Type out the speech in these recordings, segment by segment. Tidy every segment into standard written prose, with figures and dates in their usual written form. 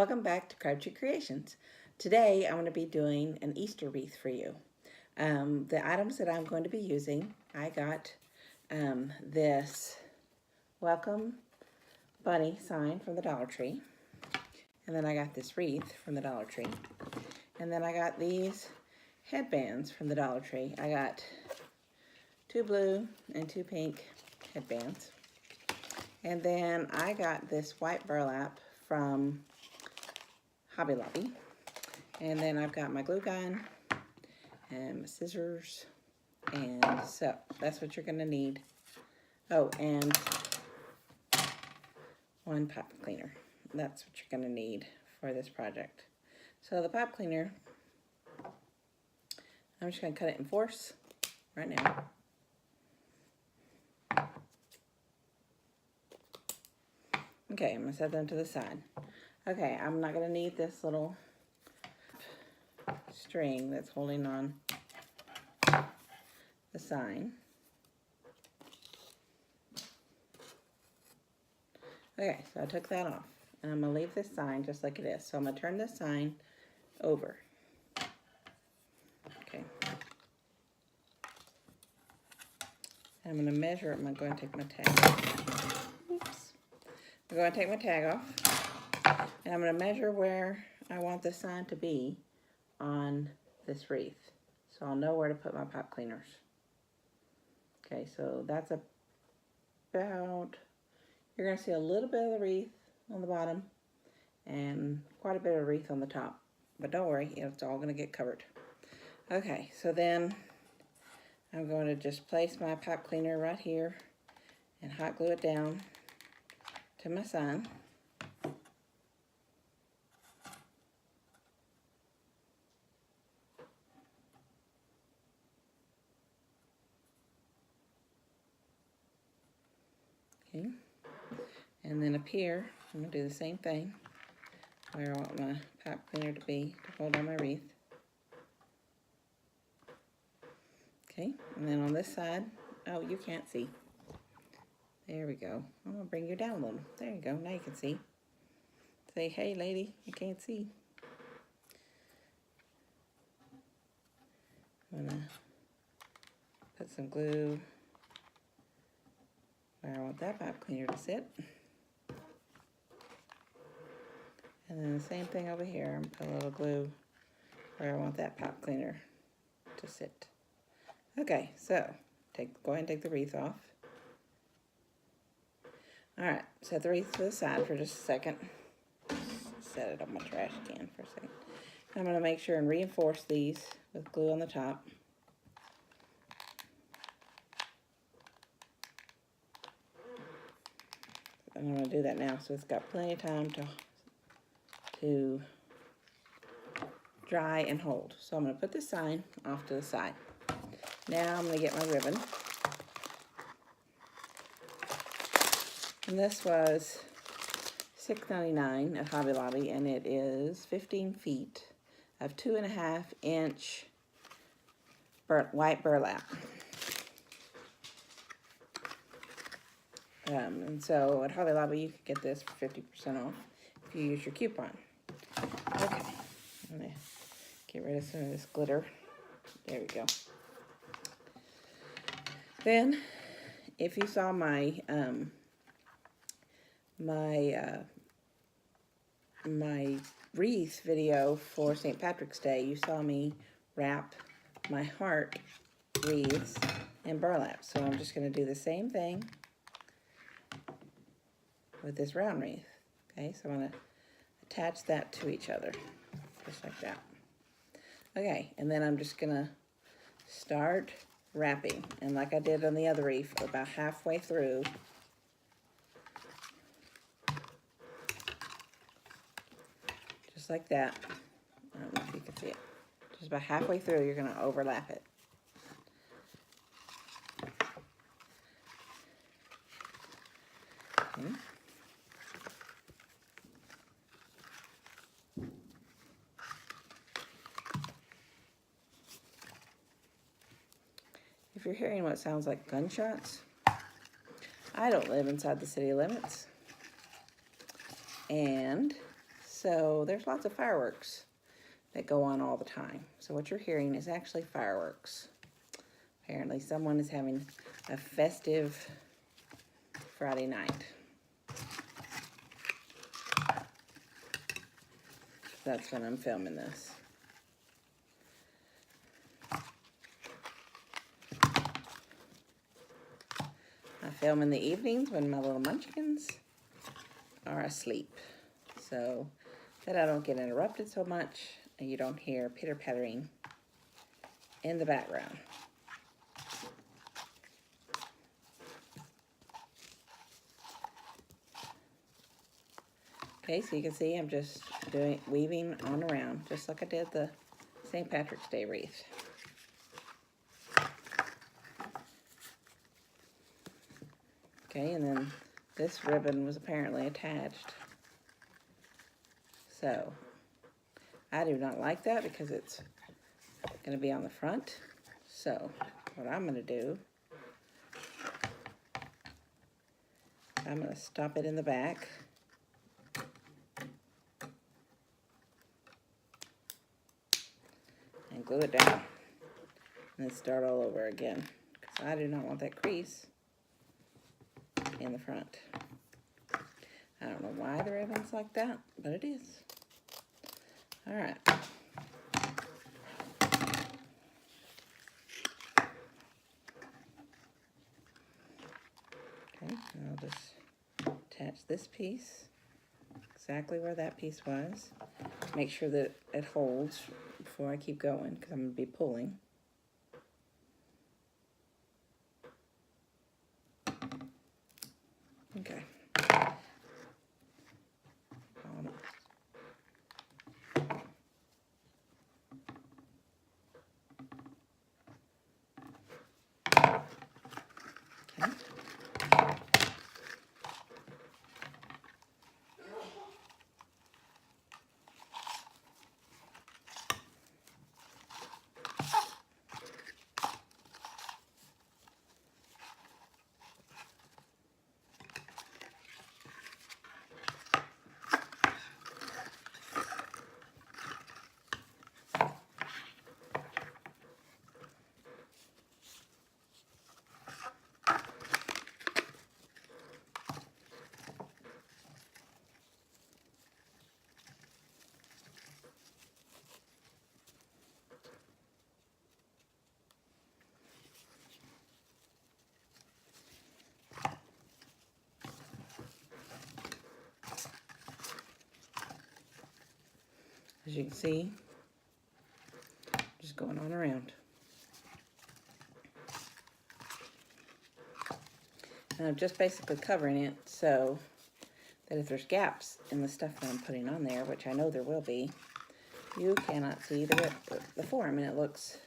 Welcome back to Crabtree Creations. Today I'm going to be doing an Easter wreath for you. The items that I'm going to be using, I got this welcome bunny sign from the Dollar Tree. And then I got this wreath from the Dollar Tree. And then I got these headbands from the Dollar Tree. I got 2 blue and 2 pink headbands. And then I got this white burlap from Hobby Lobby. And then I've got my glue gun and my scissors. And so that's what you're gonna need. Oh, and 1 pipe cleaner. That's what you're gonna need for this project. So the pipe cleaner, I'm just gonna cut it in 4s right now. Okay, I'm gonna set them to the side. Okay, I'm not gonna need this little string that's holding on the sign. Okay, so I took that off, and I'm gonna leave this sign just like it is. So I'm gonna turn this sign over. Okay. I'm gonna measure it. I'm going to take my tag off. Oops. I'm going to take my tag off, and I'm going to measure where I want this sign to be on this wreath, so I'll know where to put my pipe cleaners. Okay, so that's about, you're going to see a little bit of the wreath on the bottom and quite a bit of wreath on the top, but don't worry, it's all going to get covered. Okay, so then I'm going to just place my pipe cleaner right here and hot glue it down to my sign. Okay, and then up here, I'm going to do the same thing where I want my pipe cleaner to be to hold on my wreath. Okay, and then on this side, oh, you can't see. There we go. I'm going to bring you down a little. There you go. Now you can see. Say, hey, lady, you can't see. I'm going to put some glue where I want that pipe cleaner to sit. And then the same thing over here. I'm going to put a little glue where I want that pipe cleaner to sit. Okay, so go ahead and take the wreath off. Alright, set the wreath to the side for just a second. Set it on my trash can for a second. I'm going to make sure and reinforce these with glue on the top. I'm going to do that now so it's got plenty of time to dry and hold. So I'm going to put this sign off to the side. Now I'm going to get my ribbon. And this was $6.99 at Hobby Lobby, and it is 15 feet of 2.5-inch white burlap. And so at Hobby Lobby, you can get this for 50% off if you use your coupon. Okay, I'm gonna get rid of some of this glitter. There we go. Then, if you saw my my wreath video for St. Patrick's Day, you saw me wrap my heart wreaths in burlap. So I'm just going to do the same thing with this round wreath. Okay, so I'm going to attach that to each other, just like that. Okay, and then I'm just going to start wrapping. And like I did on the other wreath, about halfway through, just like that. I don't know if you can see it. Just about halfway through, you're going to overlap it. Okay. If you're hearing what sounds like gunshots, I don't live inside the city limits. And so there's lots of fireworks that go on all the time. So what you're hearing is actually fireworks. Apparently someone is having a festive Friday night. That's when I'm filming this. I film in the evenings when my little munchkins are asleep, so that I don't get interrupted so much and you don't hear pitter-pattering in the background. Okay, so you can see I'm just weaving on around, just like I did the St. Patrick's Day wreath. Okay, and then this ribbon was apparently attached. So, I do not like that because it's going to be on the front. So, what I'm going to do, I'm going to stop it in the back. And glue it down. And then start all over again. Because I do not want that crease in the front. I don't know why the ribbon's like that, but it is. Alright. Okay, and I'll just attach this piece exactly where that piece was. Make sure that it holds before I keep going, because I'm going to be pulling. Okay. As you can see, just going on around. And I'm just basically covering it so that if there's gaps in the stuff that I'm putting on there, which I know there will be, you cannot see the form, and it looks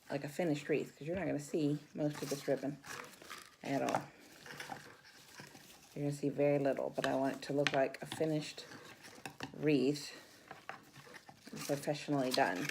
like a finished wreath, because you're not going to see most of this ribbon at all. You're going to see very little, but I want it to look like a finished wreath, professionally done.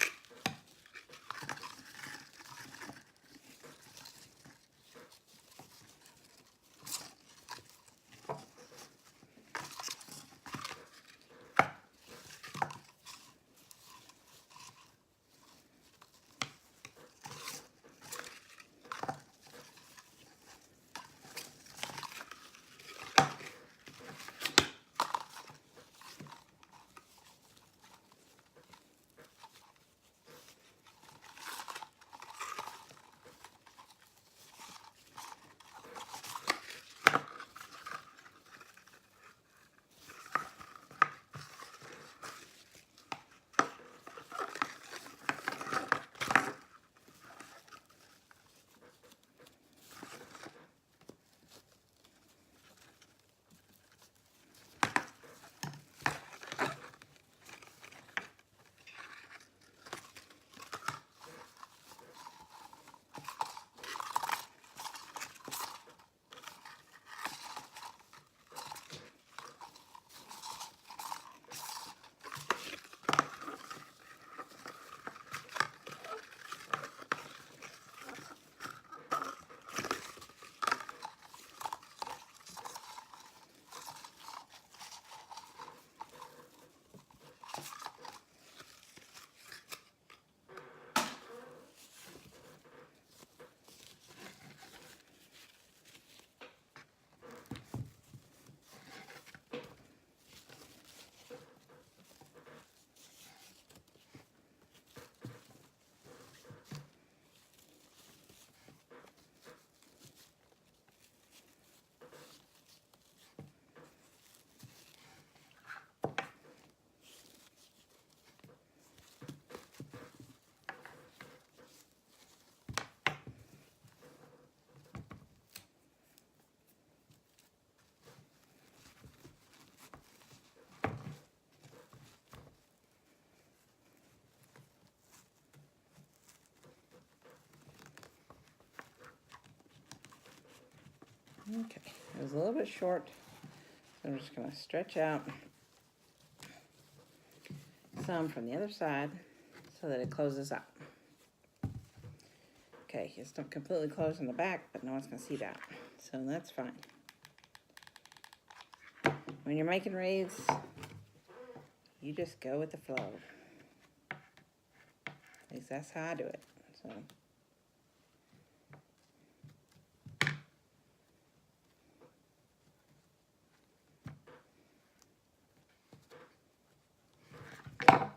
Okay, it was a little bit short, so I'm just going to stretch out some from the other side so that it closes up. Okay, it's not completely closed in the back, but no one's going to see that, so that's fine. When you're making wreaths, you just go with the flow. At least that's how I do it. So.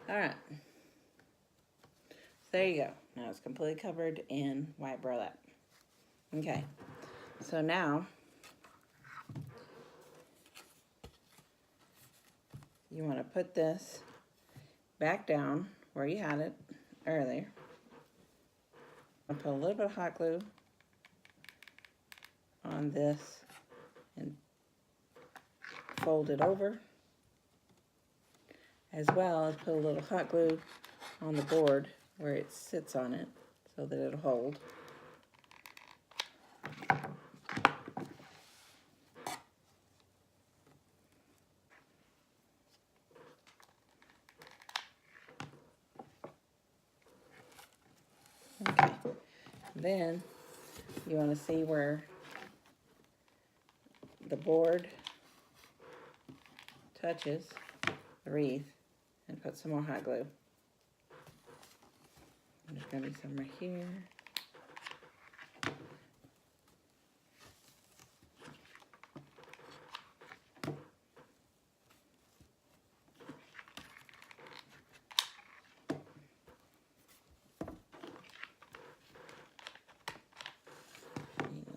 All right. So there you go. Now it's completely covered in white burlap. Okay. So now you want to put this back down where you had it earlier. I'll put a little bit of hot glue on this and fold it over, as well as put a little hot glue on the board where it sits on it so that it'll hold. Okay, then you want to see where the board touches the wreath and put some more hot glue. There's going to be some right here.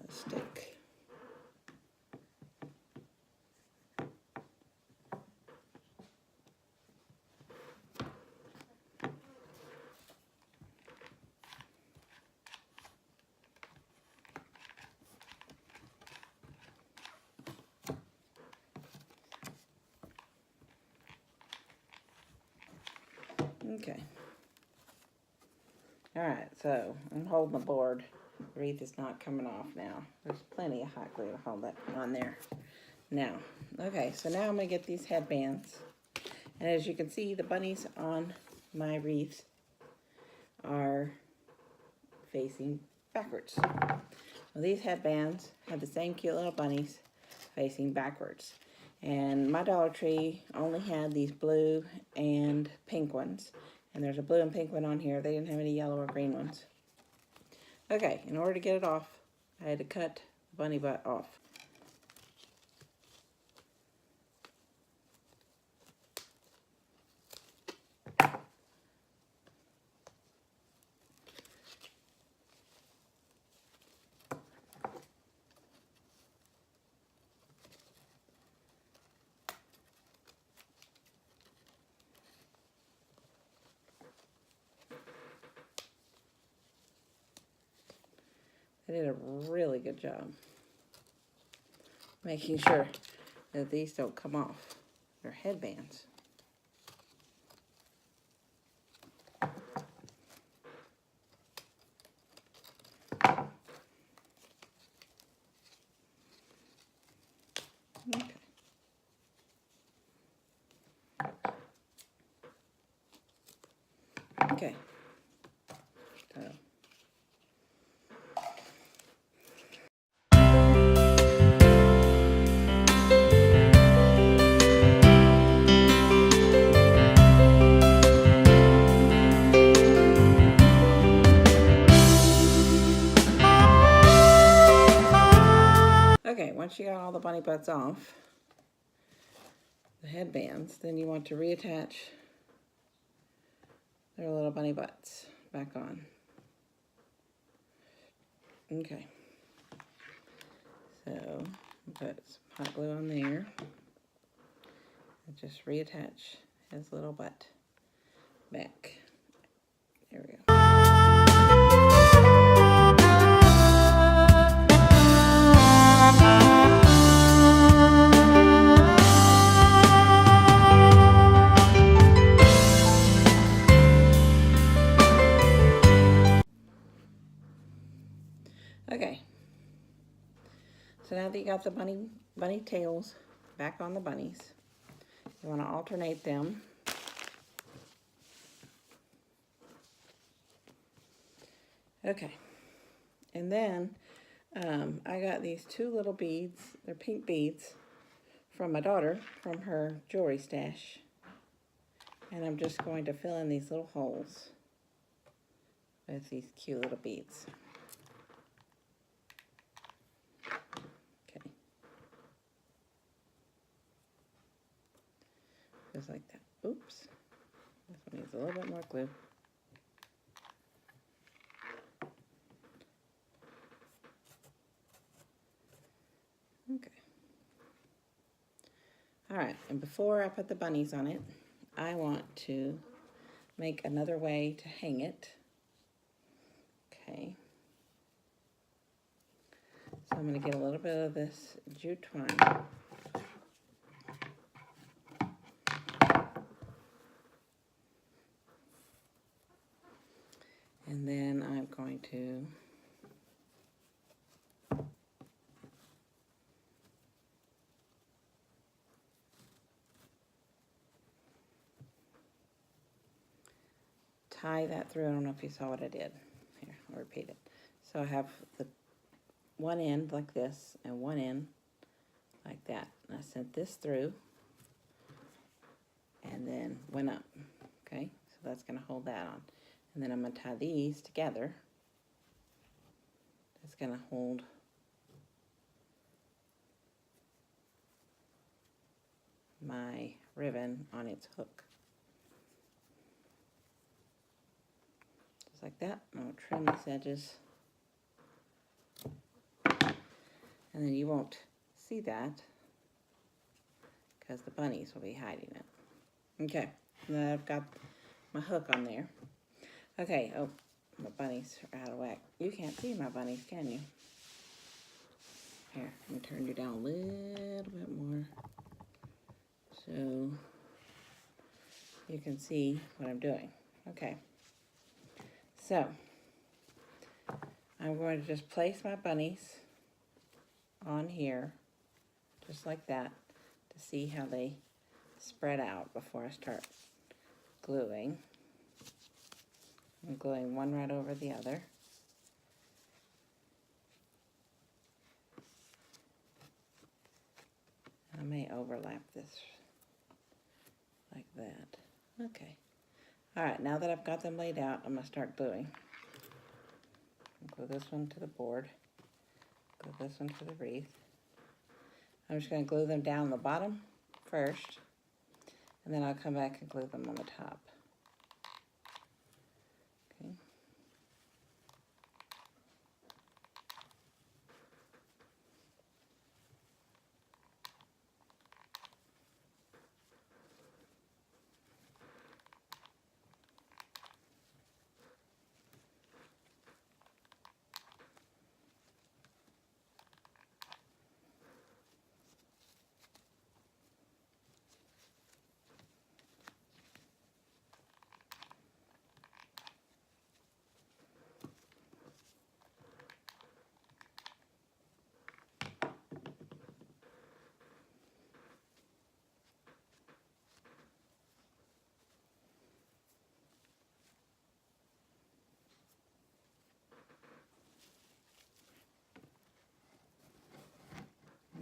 Stick. Okay. All right, so I'm holding the board. The wreath is not coming off now. There's plenty of hot glue to hold that on there. Now, okay, so now I'm going to get these headbands. And as you can see, the bunnies on my wreath are facing backwards. Well, these headbands have the same cute little bunnies facing backwards. And my Dollar Tree only had these blue and pink ones. And there's a blue and pink one on here. They didn't have any yellow or green ones. Okay, in order to get it off, I had to cut the bunny butt off. I did a really good job making sure that these don't come off. They're headbands. Okay. Okay. So. Okay, once you got all the bunny butts off, the headbands, then you want to reattach their little bunny butts back on. Okay, so put some hot glue on there and just reattach his little butt back. There we go. Okay, so So now that you got the bunny tails back on the bunnies, you want to alternate them. Okay, and then I got these 2 little beads. They're pink beads from my daughter from her jewelry stash. And I'm just going to fill in these little holes with these cute little beads. Okay. Just like that. Oops. This one needs a little bit more glue. Okay. All right, and before I put the bunnies on it, I want to make another way to hang it. Okay. So I'm going to get a little bit of this jute twine. And then I'm going to tie that through. I don't know if you saw what I did. Here, I'll repeat it. So I have the one end like this and one end like that. And I sent this through and then went up. Okay, so that's going to hold that on. And then I'm going to tie these together. That's going to hold my ribbon on its hook. Just like that. I'm going to trim these edges. And then you won't see that because the bunnies will be hiding it. Okay, now I've got my hook on there. Okay, oh, my bunnies are out of whack. You can't see my bunnies, can you? Here, let me turn you down a little bit more so you can see what I'm doing. Okay, so I'm going to just place my bunnies on here, just like that, to see how they spread out before I start gluing. I'm gluing one right over the other. I may overlap this like that. Okay. All right, now that I've got them laid out, I'm gonna start gluing. Glue this one to the board. Glue this one to the wreath. I'm just gonna glue them down the bottom first, and then I'll come back and glue them on the top. Okay.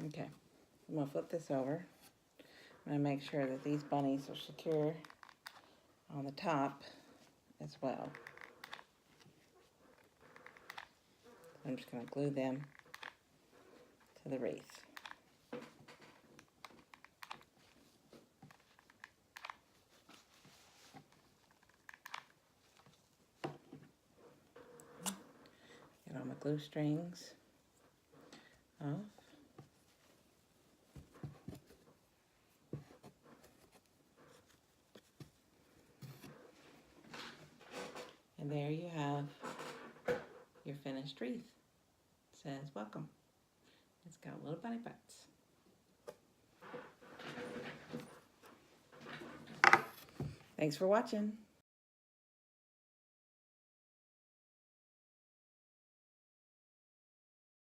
Okay, I'm gonna flip this over. I'm gonna make sure that these bunnies are secure on the top as well. I'm just gonna glue them to the wreath. Get all my glue strings off. And there you have your finished wreath. It says, welcome. It's got little bunny butts. Thanks for watching.